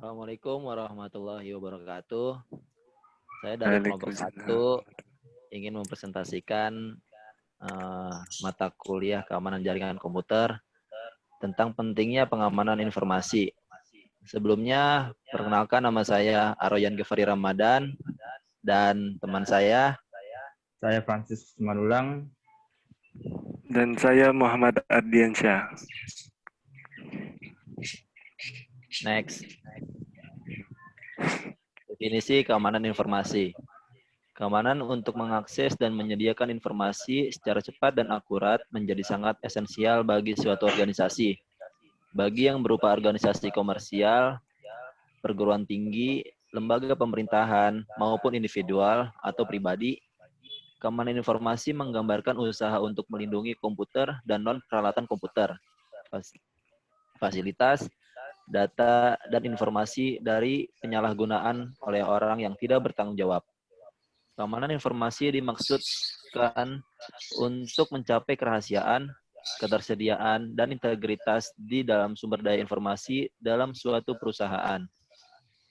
Assalamualaikum warahmatullahi wabarakatuh. Saya dari kelompok Waalaikumsalam. 1 ingin mempresentasikan mata kuliah keamanan jaringan komputer tentang pentingnya pengamanan informasi. Sebelumnya, perkenalkan nama saya Aroyan Gefari Ramadan dan teman saya. Saya Francis Manulang. Dan saya Muhammad Ardiansyah. Next. Definisi keamanan informasi. Keamanan untuk mengakses dan menyediakan informasi secara cepat dan akurat menjadi sangat esensial bagi suatu organisasi. Bagi yang berupa organisasi komersial, perguruan tinggi, lembaga pemerintahan, maupun individual atau pribadi, keamanan informasi menggambarkan usaha untuk melindungi komputer dan non-peralatan komputer, fasilitas, data, dan informasi dari penyalahgunaan oleh orang yang tidak bertanggung jawab. Keamanan informasi dimaksudkan untuk mencapai kerahasiaan, ketersediaan, dan integritas di dalam sumber daya informasi dalam suatu perusahaan.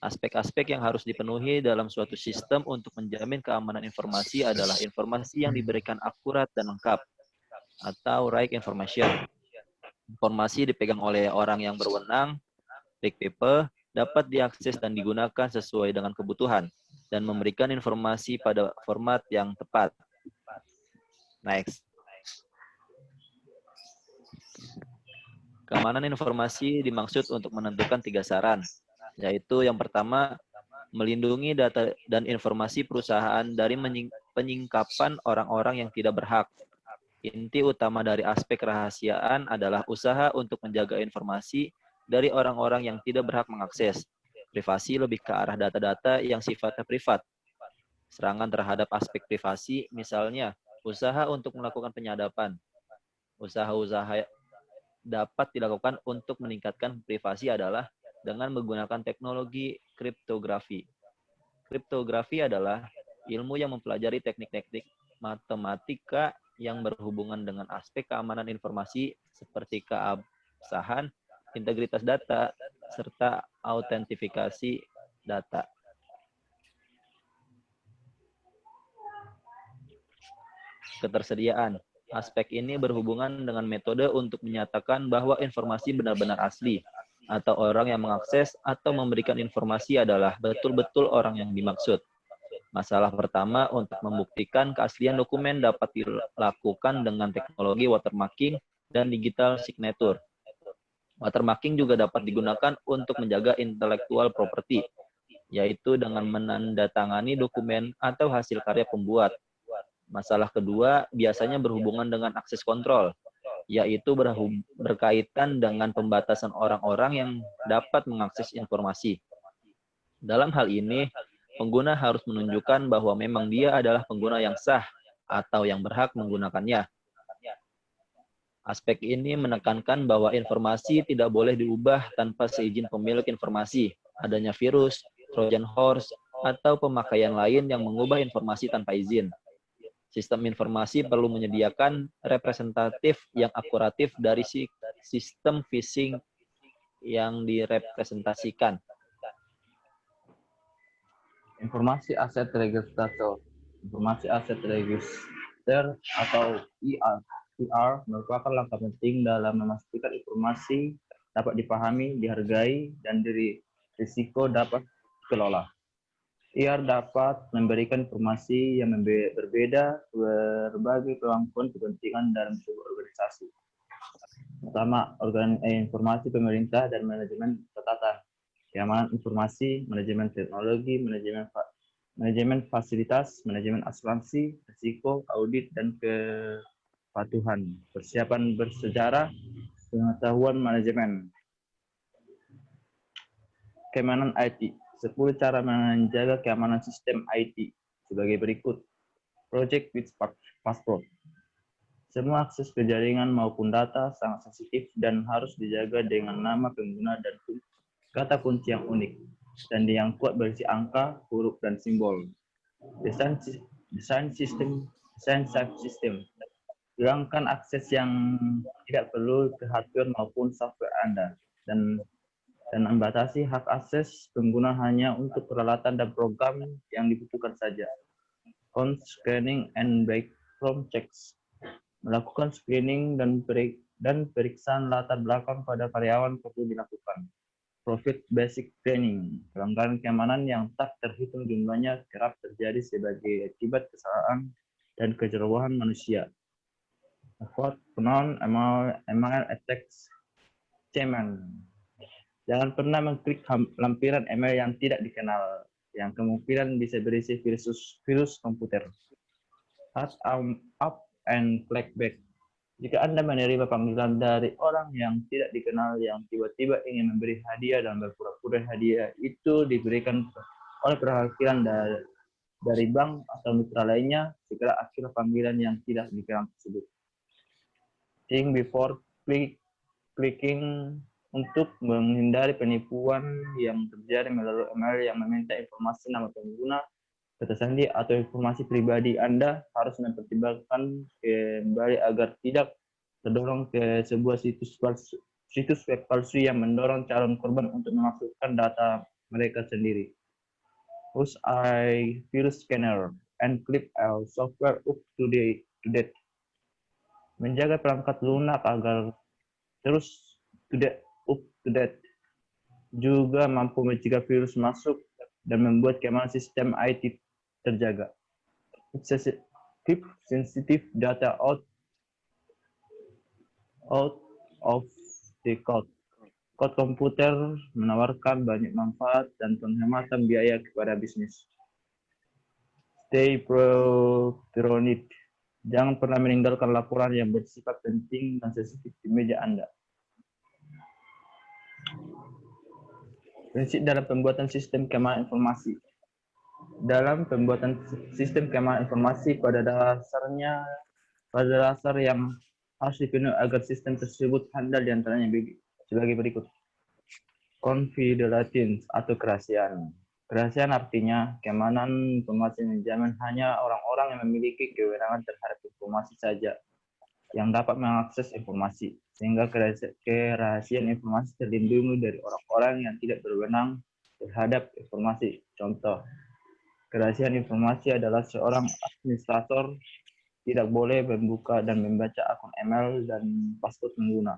Aspek-aspek yang harus dipenuhi dalam suatu sistem untuk menjamin keamanan informasi adalah informasi yang diberikan akurat dan lengkap, atau right information. Informasi dipegang oleh orang yang berwenang, big people, dapat diakses dan digunakan sesuai dengan kebutuhan, dan memberikan informasi pada format yang tepat. Next. Keamanan informasi dimaksud untuk menentukan 3 saran, yaitu yang pertama, melindungi data dan informasi perusahaan dari penyingkapan orang-orang yang tidak berhak. Inti utama dari aspek kerahasiaan adalah usaha untuk menjaga informasi dari orang-orang yang tidak berhak mengakses. Privasi lebih ke arah data-data yang sifatnya privat. Serangan terhadap aspek privasi, misalnya usaha untuk melakukan penyadapan. Usaha-usaha dapat dilakukan untuk meningkatkan privasi adalah dengan menggunakan teknologi kriptografi. Kriptografi adalah ilmu yang mempelajari teknik-teknik matematika yang berhubungan dengan aspek keamanan informasi seperti keabsahan, integritas data, serta autentifikasi data. Ketersediaan. Aspek ini berhubungan dengan metode untuk menyatakan bahwa informasi benar-benar asli, atau orang yang mengakses atau memberikan informasi adalah betul-betul orang yang dimaksud. Masalah pertama, untuk membuktikan keaslian dokumen dapat dilakukan dengan teknologi watermarking dan digital signature. Watermarking juga dapat digunakan untuk menjaga intellectual property, yaitu dengan menandatangani dokumen atau hasil karya pembuat. Masalah kedua biasanya berhubungan dengan akses kontrol, yaitu berkaitan dengan pembatasan orang-orang yang dapat mengakses informasi. Dalam hal ini, pengguna harus menunjukkan bahwa memang dia adalah pengguna yang sah atau yang berhak menggunakannya. Aspek ini menekankan bahwa informasi tidak boleh diubah tanpa seizin pemilik informasi, adanya virus, Trojan horse, atau pemakaian lain yang mengubah informasi tanpa izin. Sistem informasi perlu menyediakan representatif yang akuratif dari sistem phishing yang direpresentasikan. Informasi aset register. Informasi aset register atau IR merupakan langkah penting dalam memastikan informasi dapat dipahami, dihargai, dan risiko dapat dikelola. IR dapat memberikan informasi yang berbeda berbagai kelompok kepentingan dalam sebuah organisasi. Pertama, informasi pemerintah dan manajemen catatan. Keamanan informasi, manajemen teknologi, manajemen fasilitas, manajemen asuransi, risiko, audit, dan kepatuhan. Persiapan bersejarah, pengetahuan manajemen. Keamanan IT. 10 cara menjaga keamanan sistem IT sebagai berikut. Project with password. Semua akses ke jaringan maupun data sangat sensitif dan harus dijaga dengan nama pengguna dan kata kunci yang unik dan yang kuat berisi angka, huruf, dan simbol. Desain safe system. Hilangkan akses yang tidak perlu ke hardware maupun software Anda dan dan membatasi hak akses pengguna hanya untuk peralatan dan program yang dibutuhkan saja. Scanning and background checks. Melakukan screening dan periksaan latar belakang pada karyawan perlu dilakukan. Profit basic training. Pelanggaran keamanan yang tak terhitung jumlahnya kerap terjadi sebagai akibat kesalahan dan kecerobohan manusia. Avoid non-email attacks. Cemen. Jangan pernah mengklik lampiran email yang tidak dikenal, yang kemungkinan bisa berisi virus komputer. Hard up and click back. Jika Anda menerima panggilan dari orang yang tidak dikenal yang tiba-tiba ingin memberi hadiah dan berpura-pura hadiah itu diberikan oleh perwakilan dari bank atau mitra lainnya, segera akhir panggilan yang tidak dikenal tersebut. Think before clicking. Untuk menghindari penipuan yang terjadi melalui email yang meminta informasi nama pengguna, kata sandi, atau informasi pribadi, Anda harus mempertimbangkan kembali agar tidak terdorong ke sebuah situs web palsu yang mendorong calon korban untuk memasukkan data mereka sendiri. Use virus scanner and clip software up to date. Menjaga perangkat lunak agar terus up to date juga mampu mencegah virus masuk dan membuat keamanan sistem IT terjaga. Keep sensitive data out of the code. Kode komputer menawarkan banyak manfaat dan penghematan biaya kepada bisnis. Stay paranoid. Jangan pernah meninggalkan laporan yang bersifat penting dan sensitif di meja Anda. Prinsip dalam pembuatan sistem keamanan informasi. Dalam pembuatan sistem keamanan informasi pada dasar yang harus dipenuhi agar sistem tersebut handal diantaranya sebagai berikut. Confidentiality atau kerahasiaan. Kerahasiaan artinya keamanan informasi menjamin hanya orang-orang yang memiliki kewenangan terhadap informasi saja yang dapat mengakses informasi, sehingga kerahasiaan informasi terlindungi dari orang-orang yang tidak berwenang terhadap informasi. Contoh, kerahasiaan informasi adalah seorang administrator tidak boleh membuka dan membaca akun email dan password pengguna.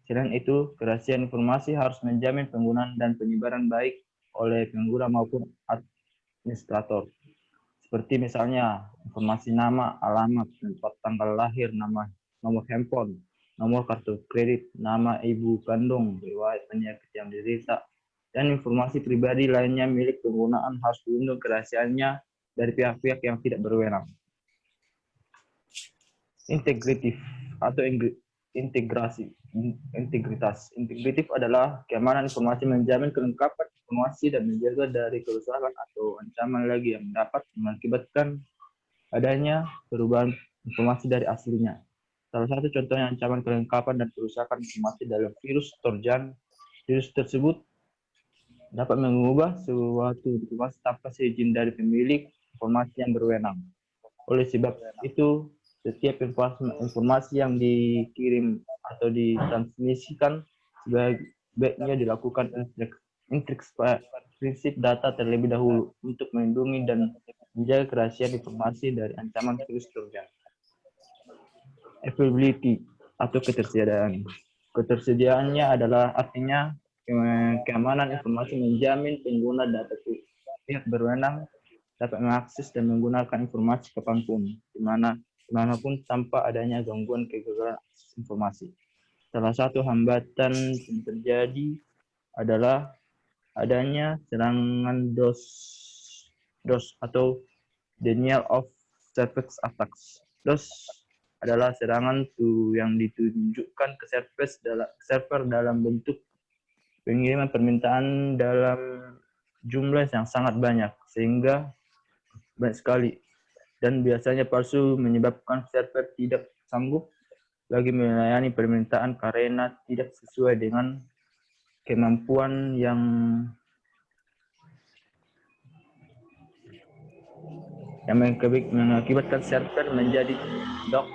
Selain itu, kerahasiaan informasi harus menjamin penggunaan dan penyebaran baik oleh pengguna maupun administrator. Seperti misalnya informasi nama, alamat, tempat tanggal lahir, nomor handphone, nomor kartu kredit, nama ibu kandung, riwayat penyakit yang diderita, dan informasi pribadi lainnya milik penggunaan harus dilindungi kerahasiaannya dari pihak-pihak yang tidak berwenang. Integratif atau integritas. Integratif adalah keamanan informasi menjamin kelengkapan informasi dan menjaga dari kerusakan atau ancaman lagi yang dapat mengakibatkan adanya perubahan informasi dari aslinya. Salah satu contohnya ancaman kelengkapan dan kerusakan informasi dalam virus Trojan. Virus tersebut dapat mengubah suatu informasi tanpa seizin dari pemilik informasi yang berwenang. Oleh sebab itu, setiap informasi yang dikirim atau ditransmisikan sebaiknya dilakukan prinsip data terlebih dahulu untuk melindungi dan menjaga kerahasiaan informasi dari ancaman virus Trojan. Availability atau ketersediaan. Ketersediaannya adalah artinya keamanan informasi menjamin pengguna data pihak berwenang dapat mengakses dan menggunakan informasi kapanpun, dimanapun tanpa adanya gangguan kegagalan akses informasi. Salah satu hambatan yang terjadi adalah adanya serangan DOS atau denial of service attacks. DOS adalah serangan yang ditunjukkan ke server dalam bentuk pengiriman permintaan dalam jumlah yang sangat banyak, sehingga banyak sekali, dan biasanya palsu menyebabkan server tidak sanggup lagi melayani permintaan karena tidak sesuai dengan kemampuan yang mengakibatkan server menjadi down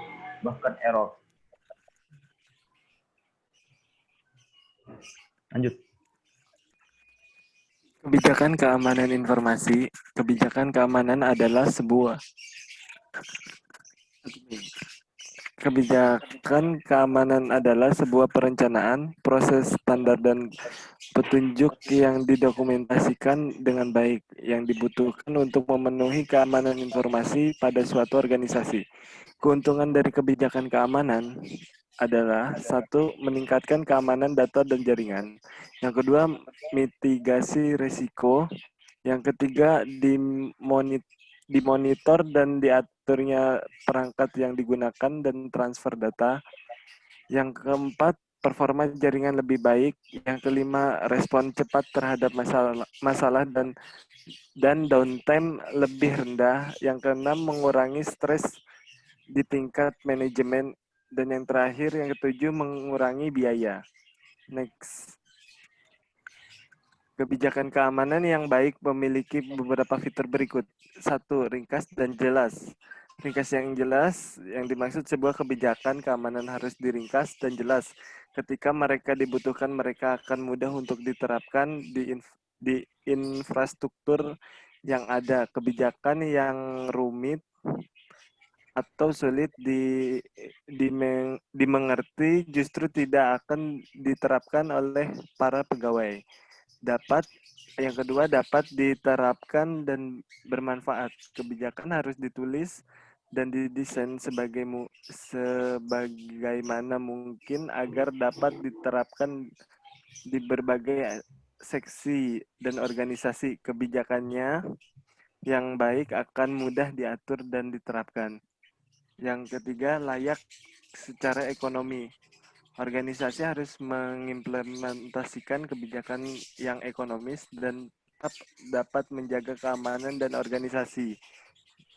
bahkan error. Lanjut. Kebijakan keamanan informasi. Kebijakan keamanan adalah sebuah Kebijakan keamanan adalah sebuah perencanaan, proses standar dan petunjuk yang didokumentasikan dengan baik yang dibutuhkan untuk memenuhi keamanan informasi pada suatu organisasi. Keuntungan dari kebijakan keamanan adalah satu, meningkatkan keamanan data dan jaringan. Yang kedua, mitigasi risiko. Yang ketiga, dimonitor dan diaturnya perangkat yang digunakan dan transfer data. Yang keempat, performa jaringan lebih baik. Yang kelima, respon cepat terhadap masalah dan downtime lebih rendah. Yang keenam, mengurangi stres di tingkat manajemen. Dan yang terakhir, yang ketujuh, mengurangi biaya. Next. Kebijakan keamanan yang baik memiliki beberapa fitur berikut. Satu, ringkas dan jelas. Ringkas yang jelas, yang dimaksud sebuah kebijakan keamanan harus diringkas dan jelas. Ketika mereka dibutuhkan, mereka akan mudah untuk diterapkan di infrastruktur yang ada. Kebijakan yang rumit atau sulit dimengerti justru tidak akan diterapkan oleh para pegawai. Yang kedua, dapat diterapkan dan bermanfaat. Kebijakan harus ditulis dan didesain sebagaimana mungkin agar dapat diterapkan di berbagai seksi dan organisasi. Kebijakannya yang baik akan mudah diatur dan diterapkan. Yang ketiga, layak secara ekonomi. Organisasi harus mengimplementasikan kebijakan yang ekonomis dan tetap dapat menjaga keamanan dan organisasi.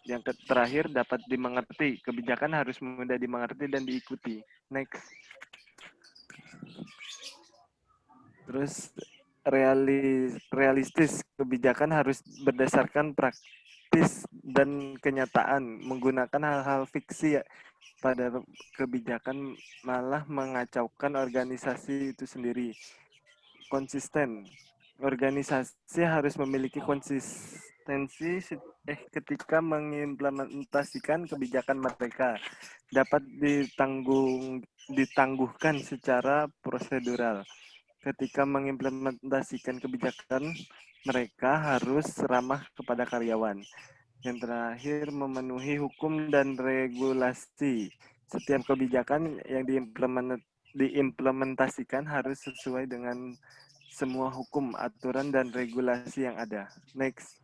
Yang terakhir, dapat dimengerti. Kebijakan harus mudah dimengerti dan diikuti. Next. Terus realistis. Kebijakan harus berdasarkan praktis dan kenyataan, menggunakan hal-hal fiksi pada kebijakan malah mengacaukan organisasi itu sendiri. Konsisten. Organisasi harus memiliki konsistensi ketika mengimplementasikan kebijakan mereka. Dapat ditangguhkan secara prosedural. Ketika mengimplementasikan kebijakan, mereka harus ramah kepada karyawan. Yang terakhir, memenuhi hukum dan regulasi. Setiap kebijakan yang diimplementasikan harus sesuai dengan semua hukum, aturan, dan regulasi yang ada. Next.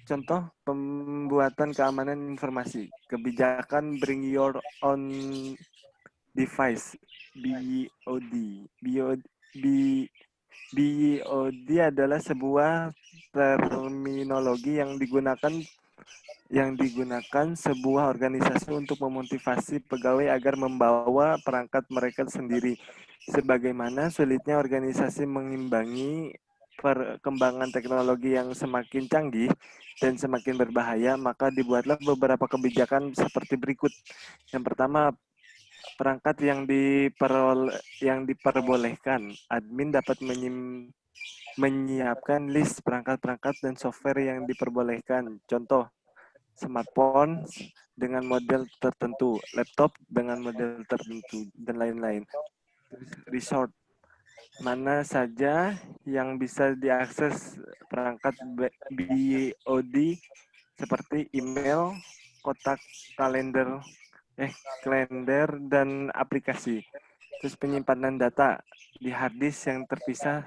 Contoh pembuatan keamanan informasi. Kebijakan Bring Your Own Device, BOD. BOD adalah sebuah terminologi yang digunakan sebuah organisasi untuk memotivasi pegawai agar membawa perangkat mereka sendiri. Sebagaimana sulitnya organisasi mengimbangi perkembangan teknologi yang semakin canggih dan semakin berbahaya, maka dibuatlah beberapa kebijakan seperti berikut. Yang pertama, perangkat yang diperbolehkan. Admin dapat menyiapkan list perangkat-perangkat dan software yang diperbolehkan. Contoh, smartphone dengan model tertentu, laptop dengan model tertentu, dan lain-lain. Resort, mana saja yang bisa diakses perangkat BOD seperti email, kotak kalender, dan aplikasi. Terus penyimpanan data di hard disk yang terpisah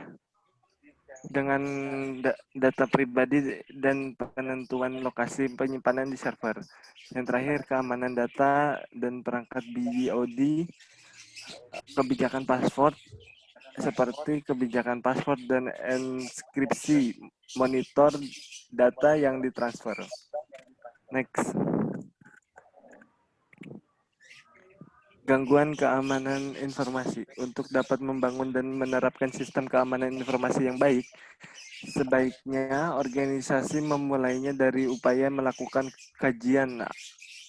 dengan data pribadi dan penentuan lokasi penyimpanan di server. Yang terakhir, keamanan data dan perangkat BOD, kebijakan password seperti kebijakan password dan enkripsi, monitor data yang ditransfer. Next. Gangguan keamanan informasi. Untuk dapat membangun dan menerapkan sistem keamanan informasi yang baik, sebaiknya organisasi memulainya dari upaya melakukan kajian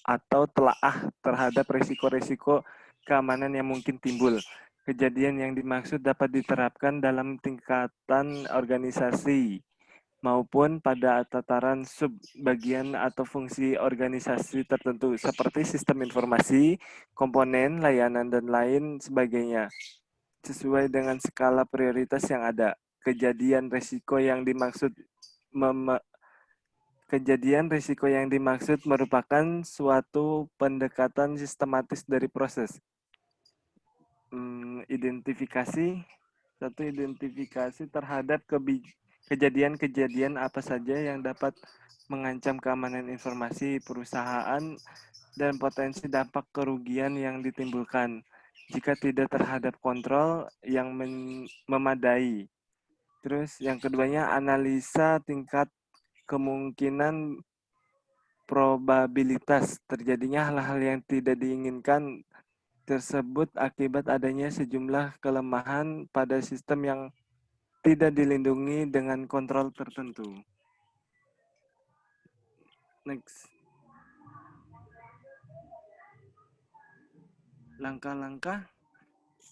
atau telaah terhadap risiko-risiko keamanan yang mungkin timbul. Kejadian yang dimaksud dapat diterapkan dalam tingkatan organisasi maupun pada tataran subbagian atau fungsi organisasi tertentu seperti sistem informasi, komponen, layanan, dan lain sebagainya. Sesuai dengan skala prioritas yang ada. Kejadian risiko yang dimaksud merupakan suatu pendekatan sistematis dari proses identifikasi terhadap kejadian-kejadian apa saja yang dapat mengancam keamanan informasi perusahaan dan potensi dampak kerugian yang ditimbulkan jika tidak terhadap kontrol yang memadai. Terus yang keduanya analisa tingkat kemungkinan probabilitas terjadinya hal-hal yang tidak diinginkan tersebut akibat adanya sejumlah kelemahan pada sistem yang tidak dilindungi dengan kontrol tertentu. Next. Langkah-langkah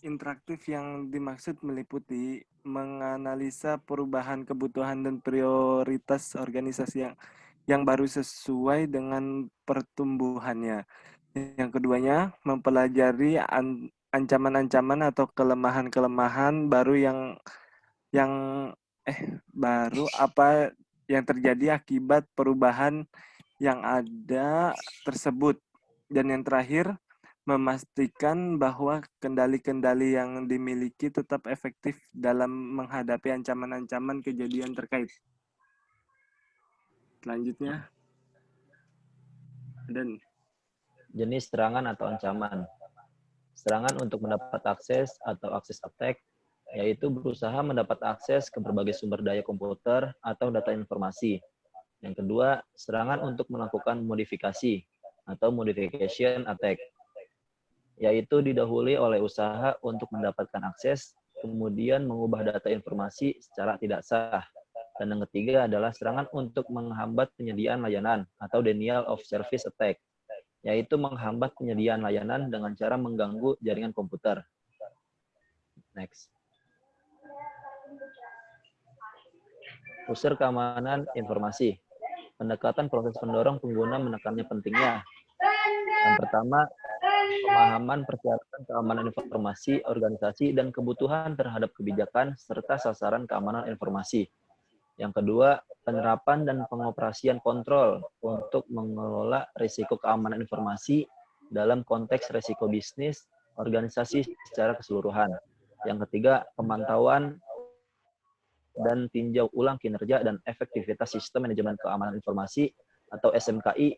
interaktif yang dimaksud meliputi menganalisa perubahan kebutuhan dan prioritas organisasi yang baru sesuai dengan pertumbuhannya. Yang keduanya, mempelajari ancaman-ancaman atau kelemahan-kelemahan baru baru apa yang terjadi akibat perubahan yang ada tersebut. Dan yang terakhir, memastikan bahwa kendali-kendali yang dimiliki tetap efektif dalam menghadapi ancaman-ancaman kejadian terkait. Selanjutnya, dan Jenis serangan atau ancaman. Serangan untuk mendapat akses atau akses attack, yaitu berusaha mendapat akses ke berbagai sumber daya komputer atau data informasi. Yang kedua, serangan untuk melakukan modifikasi atau modification attack, yaitu didahului oleh usaha untuk mendapatkan akses, kemudian mengubah data informasi secara tidak sah. Dan yang ketiga adalah serangan untuk menghambat penyediaan layanan atau denial of service attack, yaitu menghambat penyediaan layanan dengan cara mengganggu jaringan komputer. Next. Unsur keamanan informasi. Pendekatan proses pendorong pengguna menekannya pentingnya. Yang pertama, pemahaman persyaratan keamanan informasi, organisasi, dan kebutuhan terhadap kebijakan, serta sasaran keamanan informasi. Yang kedua, penerapan dan pengoperasian kontrol untuk mengelola risiko keamanan informasi dalam konteks risiko bisnis, organisasi secara keseluruhan. Yang ketiga, pemantauan dan tinjau ulang kinerja dan efektivitas sistem manajemen keamanan informasi atau SMKI.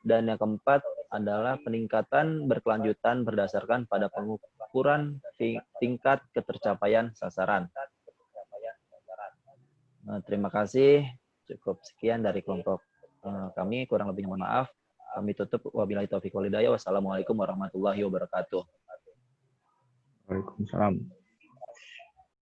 Dan yang keempat adalah peningkatan berkelanjutan berdasarkan pada pengukuran tingkat ketercapaian sasaran. Terima kasih. Cukup sekian dari kelompok kami. Kurang lebihnya mohon maaf. Kami tutup. Wabillahi taufiq wal hidayah. Wassalamualaikum warahmatullahi wabarakatuh. Waalaikumsalam.